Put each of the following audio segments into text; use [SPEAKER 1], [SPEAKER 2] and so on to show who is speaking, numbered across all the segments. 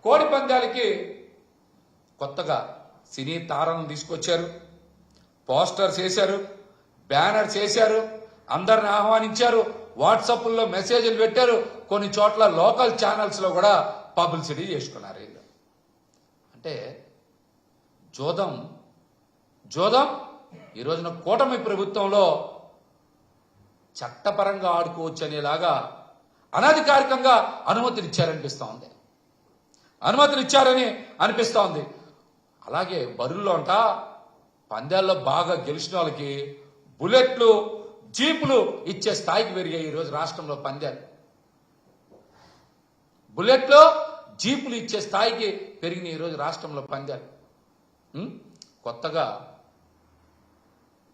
[SPEAKER 1] కోడి పందాలకి కొత్తగా సినీ తారలను తీసుకొచ్చారు, పోస్టర్స్ వేశారు, బ్యానర్స్ వేశారు, అందరిని ఆహ్వానించారు, వాట్సాప్లో మెసేజ్లు పెట్టారు, కొన్ని చోట్ల లోకల్ ఛానల్స్ లో కూడా పబ్లిసిటీ చేసుకున్నారు. వీళ్ళు అంటే జోదం ఈ రోజున కూటమి ప్రభుత్వంలో చట్టపరంగా ఆడుకోవచ్చు అనేలాగా అనధికారికంగా అనుమతినిచ్చారని అనిపిస్తా ఉంది. అలాగే బరుల్లో అంట పందాల్లో బాగా గెలిచిన వాళ్ళకి బుల్లెట్లు, జీపులు ఇచ్చే స్థాయికి పెరిగాయి ఈరోజు రాష్ట్రంలో పందాలు. బుల్లెట్లు, జీపులు ఇచ్చే స్థాయికి పెరిగినాయి ఈరోజు రాష్ట్రంలో పందాలు. కొత్తగా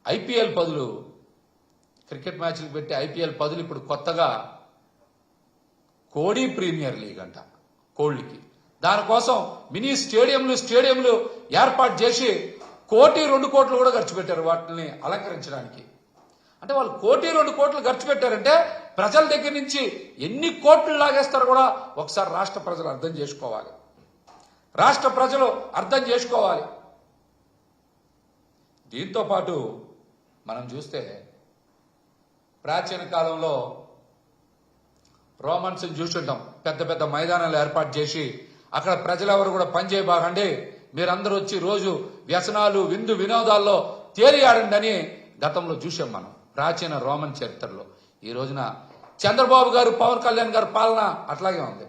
[SPEAKER 1] ఐపీఎల్ పదులు, క్రికెట్ మ్యాచ్లు పెట్టి ఐపీఎల్ పదులు ఇప్పుడు కొత్తగా కోడి ప్రీమియర్ లీగ్ అంట కోళ్లకి. దానికోసం మినీ స్టేడియంలు ఏర్పాటు చేసి 1-2 కోట్లు కూడా ఖర్చు పెట్టారు వాటిని అలంకరించడానికి. అంటే వాళ్ళు 1-2 కోట్లు ఖర్చు పెట్టారంటే ప్రజల దగ్గర నుంచి ఎన్ని కోట్లు లాగేస్తారో కూడా ఒకసారి రాష్ట్ర ప్రజలు అర్థం చేసుకోవాలి. దీంతో పాటు మనం చూస్తే ప్రాచీన కాలంలో రోమన్స్ చూసుంటాం, పెద్ద పెద్ద మైదానాలు ఏర్పాటు చేసి అక్కడ ప్రజలెవరు కూడా పని చేయబాగండి, మీరందరూ వచ్చి రోజు వ్యసనాలు, విందు వినోదాల్లో తేలియాడండి అని గతంలో చూసాం మనం ప్రాచీన రోమన్ చరిత్రలో. ఈ రోజున చంద్రబాబు గారు, పవన్ కళ్యాణ్ గారు పాలన అట్లాగే ఉంది.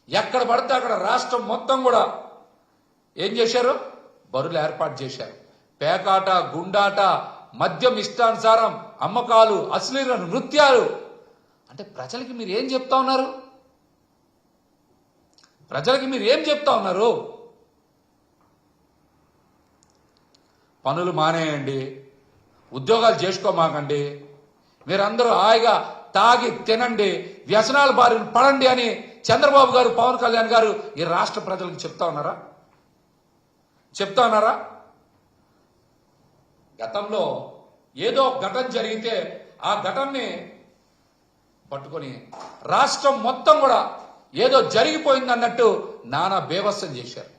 [SPEAKER 1] ఎక్కడ పడితే అక్కడ రాష్ట్రం మొత్తం కూడా ఏం చేశారు? బరులు ఏర్పాటు చేశారు. పేకాట, గుండాట, మద్యం ఇష్టానుసారం అమ్మకాలు, అశ్లీల నృత్యాలు. అంటే ప్రజలకి మీరు ఏం చెప్తా ఉన్నారు? పనులు మానేయండి, ఉద్యోగాలు చేసుకోమాకండి, మీరందరూ హాయిగా తాగి తినండి, వ్యసనాల బారిన పడండి అని చంద్రబాబు గారు, పవన్ కళ్యాణ్ గారు ఈ రాష్ట్ర ప్రజలకు చెప్తా ఉన్నారా? గతంలో ఏదో ఘటన జరిగితే ఆ ఘటనని పట్టుకొని రాష్ట్రం మొత్తం కూడా ఏదో జరిగిపోయిందన్నట్టు నానా బేభత్సం చేశారు.